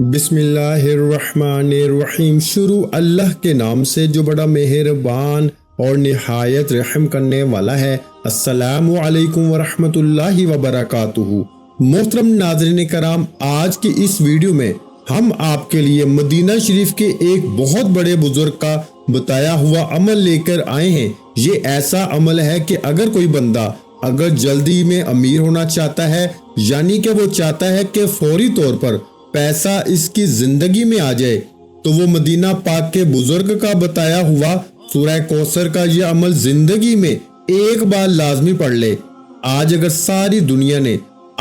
بسم اللہ الرحمن الرحیم۔ شروع اللہ کے نام سے جو بڑا مہربان اور نہایت رحم کرنے والا ہے۔ السلام علیکم ورحمۃ اللہ وبرکاتہ۔ محترم ناظرین کرام، آج کی اس ویڈیو میں ہم آپ کے لیے مدینہ شریف کے ایک بہت بڑے بزرگ کا بتایا ہوا عمل لے کر آئے ہیں۔ یہ ایسا عمل ہے کہ اگر کوئی بندہ جلدی میں امیر ہونا چاہتا ہے، یعنی کہ وہ چاہتا ہے کہ فوری طور پر پیسہ اس کی زندگی میں آ جائے، تو وہ مدینہ پاک کے بزرگ کا بتایا ہوا سورہ کوثر کا یہ عمل زندگی میں ایک بار لازمی پڑھ لے۔ آج اگر ساری دنیا نے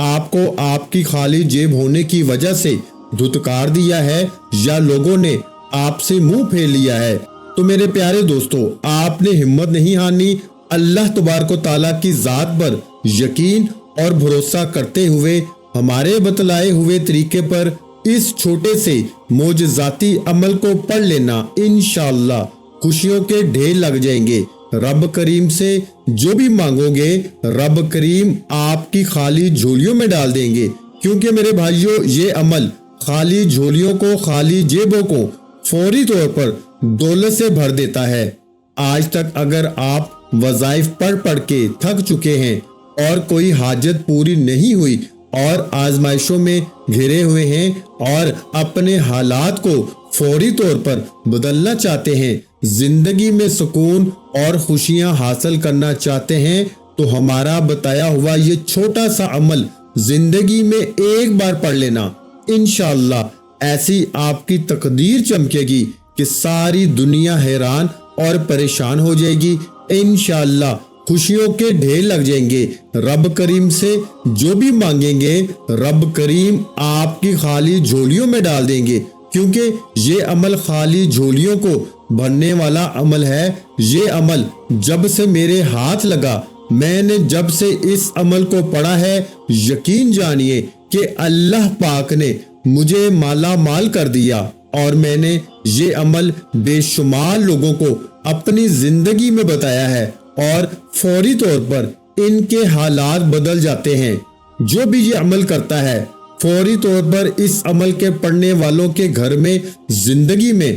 آپ کو آپ کی خالی جیب ہونے کی وجہ سے دھتکار دیا ہے یا لوگوں نے آپ سے منہ پھیر لیا ہے، تو میرے پیارے دوستو، آپ نے ہمت نہیں ہارنی۔ اللہ تبارک و تعالیٰ کی ذات پر یقین اور بھروسہ کرتے ہوئے ہمارے بتلائے ہوئے طریقے پر اس چھوٹے سے معجزاتی عمل کو پڑھ لینا، انشاءاللہ خوشیوں کے ڈھیر لگ جائیں گے۔ رب کریم سے جو بھی مانگو گے، رب کریم آپ کی خالی جھولیوں میں ڈال دیں گے، کیونکہ میرے بھائیوں، یہ عمل خالی جھولیوں کو، خالی جیبوں کو فوری طور پر دولت سے بھر دیتا ہے۔ آج تک اگر آپ وظائف پڑھ کے تھک چکے ہیں اور کوئی حاجت پوری نہیں ہوئی اور آزمائشوں میں گھرے ہوئے ہیں اور اپنے حالات کو فوری طور پر بدلنا چاہتے ہیں، زندگی میں سکون اور خوشیاں حاصل کرنا چاہتے ہیں، تو ہمارا بتایا ہوا یہ چھوٹا سا عمل زندگی میں ایک بار پڑھ لینا، انشاءاللہ ایسی آپ کی تقدیر چمکے گی کہ ساری دنیا حیران اور پریشان ہو جائے گی۔ انشاءاللہ خوشیوں کے ڈھیر لگ جائیں گے۔ رب کریم سے جو بھی مانگیں گے، رب کریم آپ کی خالی جھولیوں میں ڈال دیں گے، کیونکہ یہ عمل خالی جھولیوں کو بھرنے والا عمل ہے۔ یہ عمل جب سے میرے ہاتھ لگا، میں نے جب سے اس عمل کو پڑھا ہے، یقین جانیے کہ اللہ پاک نے مجھے مالا مال کر دیا، اور میں نے یہ عمل بے شمار لوگوں کو اپنی زندگی میں بتایا ہے، اور فوری طور پر ان کے حالات بدل جاتے ہیں۔ جو بھی یہ عمل کرتا ہے، فوری طور پر اس عمل کے پڑھنے والوں کے گھر میں، زندگی میں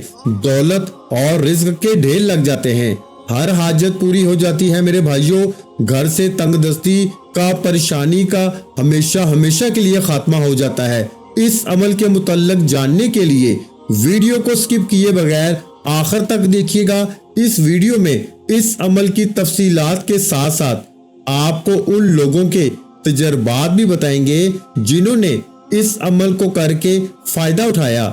دولت اور رزق کے ڈھیر لگ جاتے ہیں۔ ہر حاجت پوری ہو جاتی ہے میرے بھائیوں۔ گھر سے تنگ دستی کا، پریشانی کا ہمیشہ کے لیے خاتمہ ہو جاتا ہے۔ اس عمل کے متعلق جاننے کے لیے ویڈیو کو سکپ کیے بغیر آخر تک دیکھیے گا۔ اس ویڈیو میں اس عمل کی تفصیلات کے ساتھ ساتھ آپ کو ان لوگوں کے تجربات بھی بتائیں گے جنہوں نے اس عمل کو کر کے فائدہ اٹھایا۔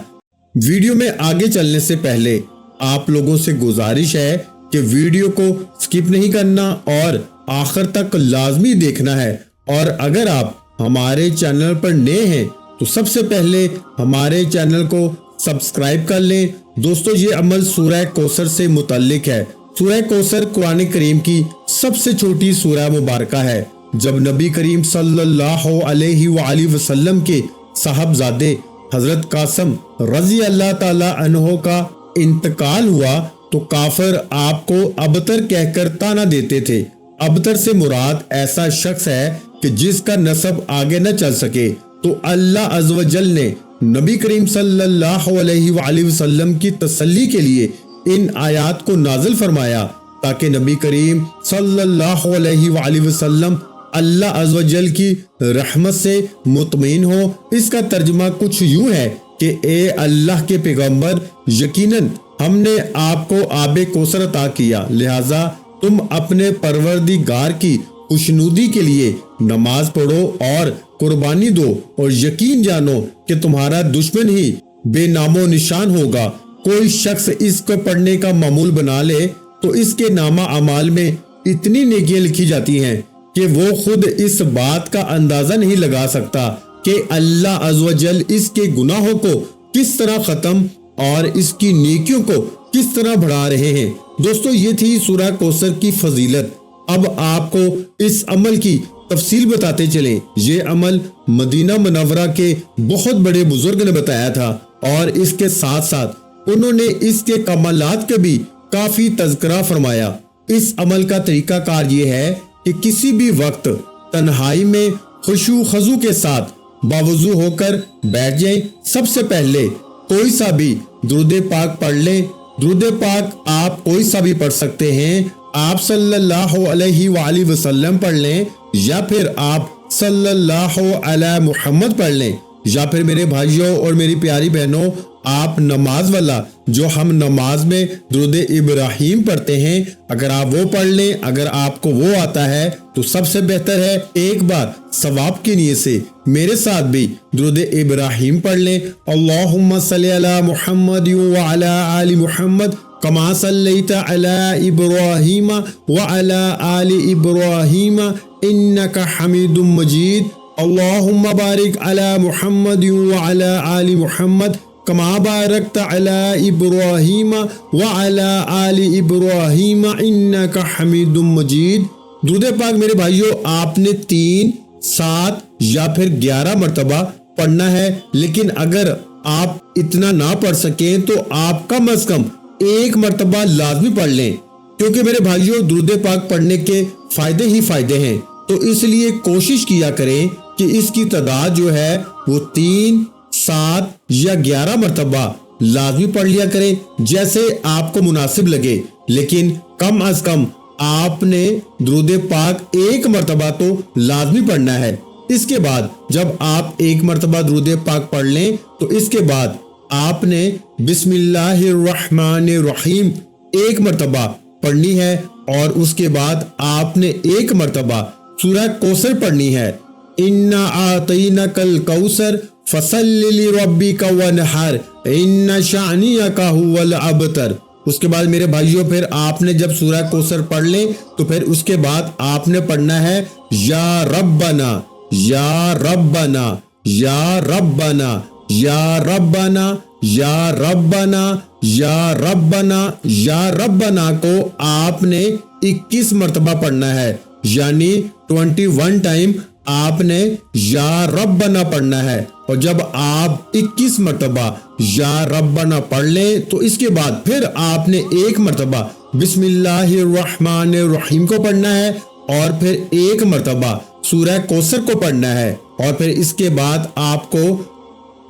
ویڈیو میں آگے چلنے سے پہلے آپ لوگوں سے گزارش ہے کہ ویڈیو کو سکپ نہیں کرنا اور آخر تک لازمی دیکھنا ہے، اور اگر آپ ہمارے چینل پر نئے ہیں تو سب سے پہلے ہمارے چینل کو سبسکرائب کر لیں۔ دوستو، یہ عمل سورہ کوثر سے متعلق ہے۔ سورہ کوثر قرآن کریم کی سب سے چھوٹی سورہ مبارکہ ہے۔ جب نبی کریم صلی اللہ علیہ وآلہ وسلم کے صاحبزادے حضرت قاسم رضی اللہ تعالی عنہ کا انتقال ہوا تو کافر آپ کو ابتر کہہ کر طعنہ دیتے تھے۔ ابتر سے مراد ایسا شخص ہے کہ جس کا نسب آگے نہ چل سکے، تو اللہ عز و جل نے نبی کریم صلی اللہ علیہ وآلہ وسلم کی تسلی کے لیے ان آیات کو نازل فرمایا، تاکہ نبی کریم صلی اللہ علیہ وآلہ وسلم اللہ عز و جل کی رحمت سے مطمئن ہو۔ اس کا ترجمہ کچھ یوں ہے کہ اے اللہ کے پیغمبر، یقیناً ہم نے آپ کو آب کوثر عطا کیا، لہٰذا تم اپنے پروردگار کی خوشنودی کے لیے نماز پڑھو اور قربانی دو، اور یقین جانو کہ تمہارا دشمن ہی بے نام و نشان ہوگا۔ کوئی شخص اس کو پڑھنے کا معمول بنا لے تو اس کے نامہ اعمال میں اتنی نیکیاں لکھی جاتی ہیں کہ وہ خود اس بات کا اندازہ نہیں لگا سکتا کہ اللہ عز و جل اس کے گناہوں کو کس طرح ختم اور اس کی نیکیوں کو کس طرح بڑھا رہے ہیں۔ دوستو، یہ تھی سورہ کوثر کی فضیلت۔ اب آپ کو اس عمل کی تفصیل بتاتے چلیں۔ یہ عمل مدینہ منورہ کے بہت بڑے بزرگ نے بتایا تھا، اور اس کے ساتھ ساتھ انہوں نے اس کے کمالات کا بھی کافی تذکرہ فرمایا۔ اس عمل کا طریقہ کار یہ ہے کہ کسی بھی وقت تنہائی میں خشوع و خضوع کے ساتھ बावुज़ू होकर बैठ जाएं। सबसे पहले कोई सा भी दुरूद पाक पढ़ लें। दुरूद पाक आप कोई सा भी पढ़ सकते हैं। आप सल्लल्लाहु अलैहि वसल्लम पढ़ लें या फिर आप सल्लल्लाहु अला मुहम्मद पढ़ लें, या फिर मेरे भाइयों और मेरी प्यारी बहनों, आप नमाज वाला जो हम नमाज में दुरूद इब्राहिम पढ़ते हैं, अगर आप वो पढ़ लें, अगर आपको वो आता है तो सबसे बेहतर है एक बार सवाब की नीयत से मेरे साथ भी दुरूद इब्राहिम पढ़ लें। अल्लाहुम्मा सल्ली अला मुहम्मद व अला आलि मुहम्मद कमा सल्लैता अला इब्राहिम व अला आलि इब्राहिम इन्नका हमीदुम मजीद। अल्लाहुम्मा बारिक अला मुहम्मद व अला आलि मुहम्मद कमा बारकता अला इब्राहिम व अला आलि इब्राहिम इन्नका हमीदुम मजीद। दुरूद पाक मेरे भाइयों आपने 3, 7 या फिर 11 मरतबा पढ़ना है, लेकिन अगर आप इतना ना पढ़ सकें तो आप कम अज कम 1 मरतबा लाजमी पढ़ लें, क्योंकि मेरे भाइयों दुरूद पाक पढ़ने के फायदे ही फायदे हैं। तो इसलिए कोशिश किया करें कि इसकी तादाद जो है वो 3, 7 या 11 मरतबा लाजमी पढ़ लिया करें, जैसे आपको मुनासिब लगे, लेकिन कम अज कम आपने दुरूद पाक 1 मरतबा तो लाजमी पढ़ना है। इसके बाद जब आप 1 मरतबा दुरूद पाक पढ़ लें तो इसके बाद आपने बिस्मिल्लाहिर्रहमानिर्रहीम 1 मरतबा पढ़नी है, और उसके बाद आपने 1 मरतबा सूरह कौसर पढ़नी है। इन्ना आतैनाकल कौसर फसल्लि लिरब्बिका वनहर इन्ना शानियका हुवल अबतर। उसके बाद मेरे भाइयों फिर आपने जब सूरह कौसर पढ़ ले तो फिर उसके बाद आपने पढ़ना है या रब्बना या रब्बना या रब्बना या रब्बना या रब्बना या रब्बना या रब्बना को आपने 21 मरतबा पढ़ना है, यानी 21 टाइम आपने या रब्बना पढ़ना है। और जब आप 21 मरतबा या रब्बना पढ़ लें तो इसके बाद फिर आपने 1 मरतबा बिस्मिल्लाहिर्रहमानिर्रहीम को पढ़ना है, और फिर 1 मरतबा सूरह कौसर को पढ़ना है, और फिर इसके बाद आपको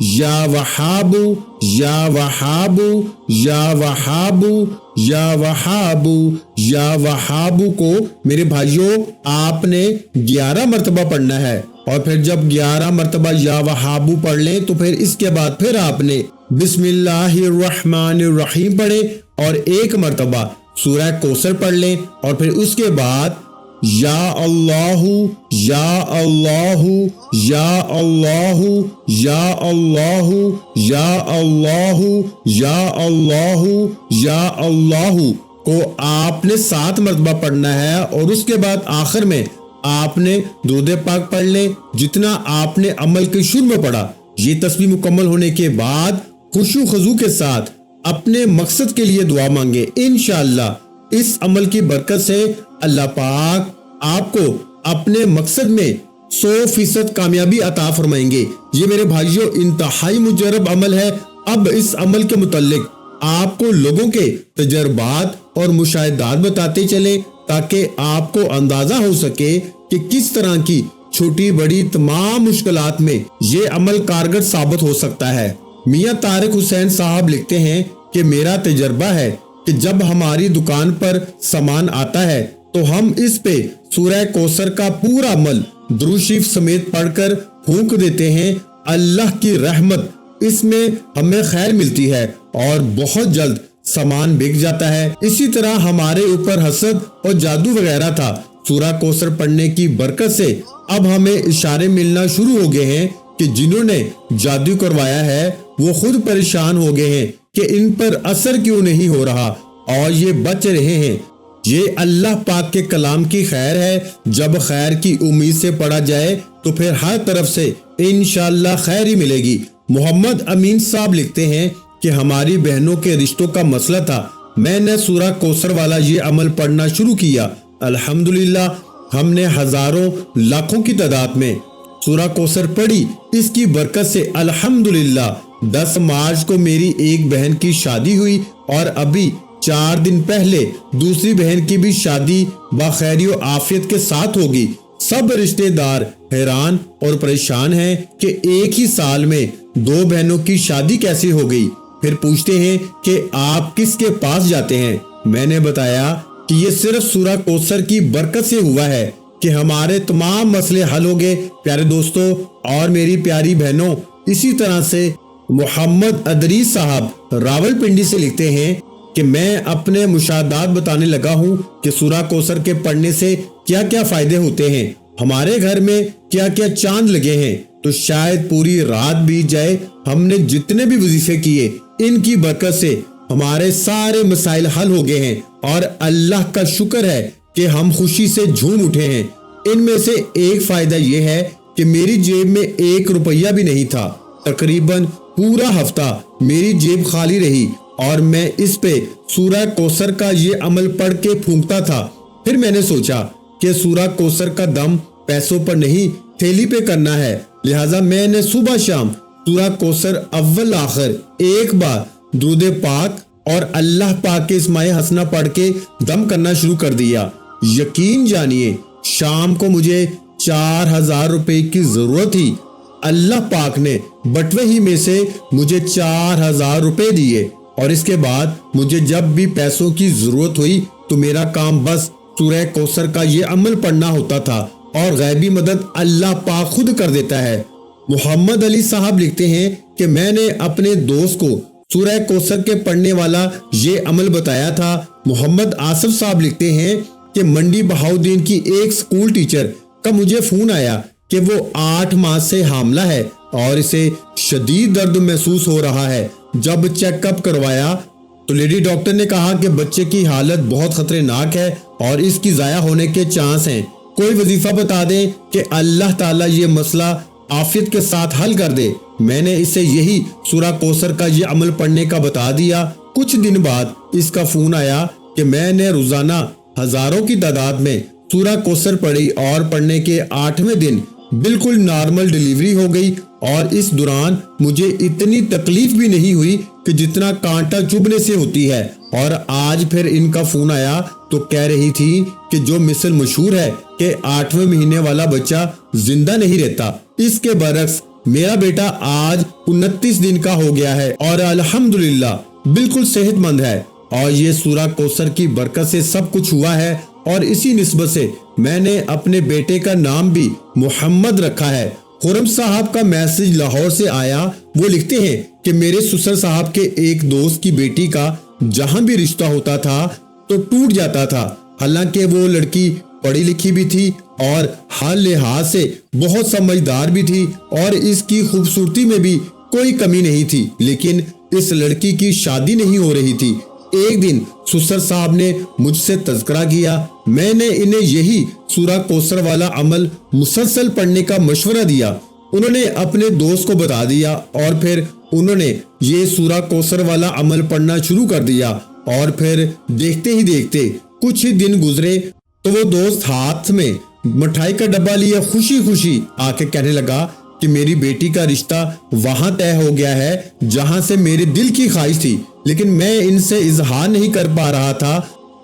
या वहाबू या वहाबू या वहाबू या वहाबू या वहाबू को मेरे भाइयों आपने 11 मरतबा पढ़ना है। और फिर जब 11 मरतबा या वहाबू पढ़ लें तो फिर इसके बाद फिर आपने बिस्मिल्लाहिर्रहमानिर्रहीम पढ़े और 1 मरतबा सूरह कौसर पढ़ लें, और फिर उसके बाद या अल्लाहू या अल्लाहू या अल्लाहू या अल्लाहू या अल्लाहू या अल्लाहू या अल्लाहू को आपने 7 मरतबा पढ़ना है, और उसके बाद आखिर में आपने दुरूद पाक पढ़ ले जितना आपने अमल के शुरू में पढ़ा। ये तस्बीह मुकम्मल होने के बाद खुशू खजू के साथ अपने मकसद के लिए दुआ मांगे। इंशाअल्लाह इस अमल की बरकत से अल्लाह पाक आपको अपने मकसद में 100% कामयाबी अता फरमाएंगे। ये मेरे भाइयों इंतहाई मुजरब अमल है। अब इस अमल के मुतालिक आपको लोगों के तजर्बात और मुशाहिदात बताते चले, ताकि आपको अंदाजा हो सके कि किस तरह की छोटी बड़ी तमाम मुश्किलात में ये अमल कारगर साबित हो सकता है। मियां तारिक हुसैन साहब लिखते हैं कि मेरा तजर्बा है कि जब हमारी दुकान पर सामान आता है तो हम इस पे सूरह कौसर का पूरा अमल दुरूद शरीफ समेत पढ़कर फूंक देते हैं। अल्लाह की रहमत इसमें हमें खैर मिलती है और बहुत जल्द सामान बिक जाता है। इसी तरह हमारे ऊपर हसद और जादू वगैरह था, सूरह कौसर पढ़ने की बरकत से अब हमें इशारे मिलना शुरू हो गए हैं कि जिन्होंने जादू करवाया है वो खुद परेशान हो गए हैं कि इन पर असर क्यों नहीं हो रहा और ये बच रहे हैं। ये अल्लाह पाक के कलाम की खैर है। जब खैर की उम्मीद से पढ़ा जाए तो फिर हर तरफ से इंशाअल्लाह खैर ही मिलेगी। मोहम्मद अमीन साहब लिखते हैं कि हमारी बहनों के रिश्तों का मसला था, मैंने सूरह कौसर वाला ये अमल पढ़ना शुरू किया। अल्हम्दुलिल्लाह हमने हजारों लाखों की तादाद में सूरह कौसर पढ़ी। इसकी बरकत से अल्हम्दुलिल्लाह 10 मार्च को मेरी एक बहन की शादी हुई और अभी 4 दिन पहले दूसरी बहन की भी शादी बखैरियो आफियत के साथ होगी। सब रिश्ते दार हैरान और परेशान हैं कि एक ही साल में 2 बहनों की शादी कैसे हो गई। फिर पूछते हैं कि आप किसके पास जाते हैं। मैंने बताया कि ये सिर्फ सूरह कौसर की बरकत से हुआ है कि हमारे तमाम मसले हल हो गए। प्यारे दोस्तों और मेरी प्यारी बहनों, इसी तरह से मोहम्मद अदरीस साहब रावलपिंडी से लिखते हैं कि मैं अपने मुशाहदात बताने लगा हूँ कि सूरह कौसर के पढ़ने से क्या क्या फायदे होते हैं। हमारे घर में क्या क्या चांद लगे हैं, तो शायद पूरी रात बीत जाए। हमने जितने भी वजीफे किए, इनकी बरकत से हमारे सारे मसाइल हल हो गए हैं और अल्लाह का शुक्र है कि हम खुशी से झूम उठे हैं। इनमें से एक फायदा यह है कि मेरी जेब में 1 रुपया भी नहीं था। तकरीबन पूरा हफ्ता मेरी जेब खाली रही और मैं इस पे सूरह कौसर का ये अमल पढ़ के फूंकता था। फिर मैंने सोचा कि सूरह कौसर का दम पैसों पर नहीं, थैली पे करना है। लिहाजा मैंने सुबह शाम सूरह कौसर अव्वल आखिर एक बार दुरूद पाक और अल्लाह पाक के इस्माए हसना पढ़ के दम करना शुरू कर दिया। यकीन जानिए, शाम को मुझे 4000 रुपए की जरूरत थी। अल्लाह पाक ने बटवे ही में से मुझे 4000 रुपए दिए और इसके बाद मुझे जब भी पैसों की जरूरत हुई तो मेरा काम बस सूरह कौसर का ये अमल पढ़ना होता था और गैबी मदद अल्लाह पाक खुद कर देता है। मोहम्मद अली साहब लिखते हैं कि मैंने अपने दोस्त को सूरह कौसर के पढ़ने वाला ये अमल बताया था। मोहम्मद आसिफ साहब लिखते हैं कि मंडी बहाउद्दीन की एक स्कूल टीचर का मुझे फोन आया कि वो 8 माह से हामला है और इसे शदीद दर्द महसूस हो रहा है। जब चेकअप करवाया तो लेडी डॉक्टर ने कहा कि बच्चे की हालत बहुत खतरनाक है और इसकी जाया होने के चांस हैं। कोई वजीफा बता दे कि अल्लाह ताला ये मसला आफियत के साथ हल कर दे। मैंने इसे यही सूरह कौसर का ये अमल पढ़ने का बता दिया। कुछ दिन बाद इसका फोन आया कि मैंने रोजाना हजारों की तादाद में सूरह कौसर पढ़ी और पढ़ने के 8वें दिन बिल्कुल नॉर्मल डिलीवरी हो गई और इस दौरान मुझे इतनी तकलीफ भी नहीं हुई कि जितना कांटा चुभने से होती है। और आज फिर इनका फोन आया तो कह रही थी कि जो मिसल मशहूर है कि 8वें महीने वाला बच्चा जिंदा नहीं रहता, इसके बरक्स मेरा बेटा आज 29 दिन का हो गया है और अल्हम्दुलिल्लाह बिल्कुल सेहतमंद है। और ये सूरह कौसर की बरकत से सब कुछ हुआ है और इसी निस्बत से मैंने अपने बेटे का नाम भी मोहम्मद रखा है। खुरम साहब का मैसेज लाहौर से आया। वो लिखते हैं कि मेरे ससुर साहब के एक दोस्त की बेटी का जहां भी रिश्ता होता था तो टूट जाता था। हालांकि वो लड़की पढ़ी लिखी भी थी और हर लिहाज से बहुत समझदार भी थी और इसकी खूबसूरती में भी कोई कमी नहीं थी, लेकिन इस लड़की की शादी नहीं हो रही थी। एक दिन ससुर साहब ने मुझसे तज़किरा किया। मैंने इन्हें यही सूरह कौसर वाला अमल मुसलसल पढ़ने का मशवरा दिया। उन्होंने अपने दोस्त को बता दिया और फिर उन्होंने ये सूरह कौसर वाला अमल पढ़ना शुरू कर दिया। और फिर देखते ही देखते कुछ ही दिन गुजरे तो वो दोस्त हाथ में मिठाई का डब्बा लिए खुशी खुशी आके कहने लगा कि मेरी बेटी का रिश्ता वहां तय हो गया है जहां से मेरे दिल की ख्वाहिश थी, लेकिन मैं इनसे इजहार नहीं कर पा रहा था।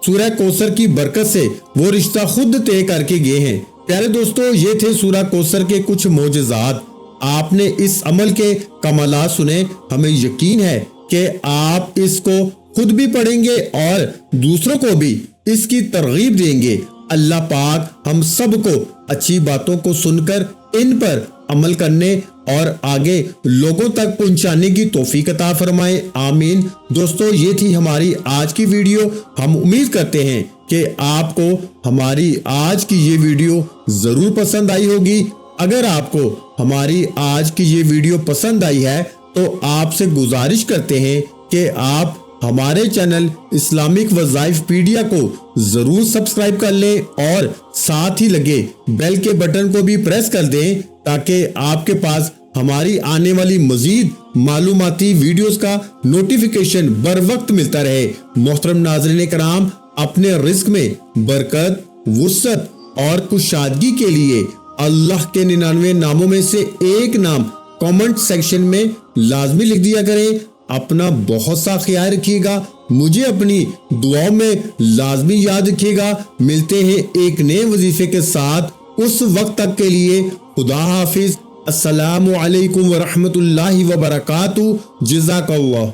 सूरह कौसर की बरकत से वो रिश्ता खुद तय करके गए हैं। प्यारे दोस्तों, ये थे सूरह कौसर के कुछ मोजज़ात। आपने इस अमल के कमालात सुने। हमें यकीन है कि आप इसको खुद भी पढ़ेंगे और दूसरों को भी इसकी तरगीब देंगे। अल्लाह पाक हम सबको अच्छी बातों को सुनकर इन पर अमल करने और आगे लोगों तक पहुंचाने की तौफीक अता फरमाए। आमीन। दोस्तों, ये थी हमारी आज की वीडियो। हम उम्मीद करते हैं कि आपको हमारी आज की ये वीडियो जरूर पसंद आई होगी। अगर आपको हमारी आज की ये वीडियो पसंद आई है तो आपसे गुजारिश करते हैं कि आप हमारे चैनल इस्लामिक वज़ाइफ पीडिया को जरूर सब्सक्राइब कर लें और साथ ही लगे बेल के बटन को भी प्रेस कर दें ताकि आपके पास हमारी आने वाली मजीद मालूमाती वीडियोस का नोटिफिकेशन बर वक्त मिलता रहे। मोहतरम नाज़रीन कराम, अपने रिस्क में बरकत, वुसअत और कुशादगी के लिए अल्लाह के 99 नामों में से एक नाम कमेंट सेक्शन में लाजमी लिख दिया करें। अपना बहुत सा ख्याल रखिएगा। मुझे अपनी दुआओं में लाजमी याद रखिएगा। मिलते हैं एक नए वजीफे के साथ। اس وقت تک کے لیے خدا حافظ۔ السلام علیکم ورحمۃ اللہ وبرکاتہ۔ جزاک اللہ۔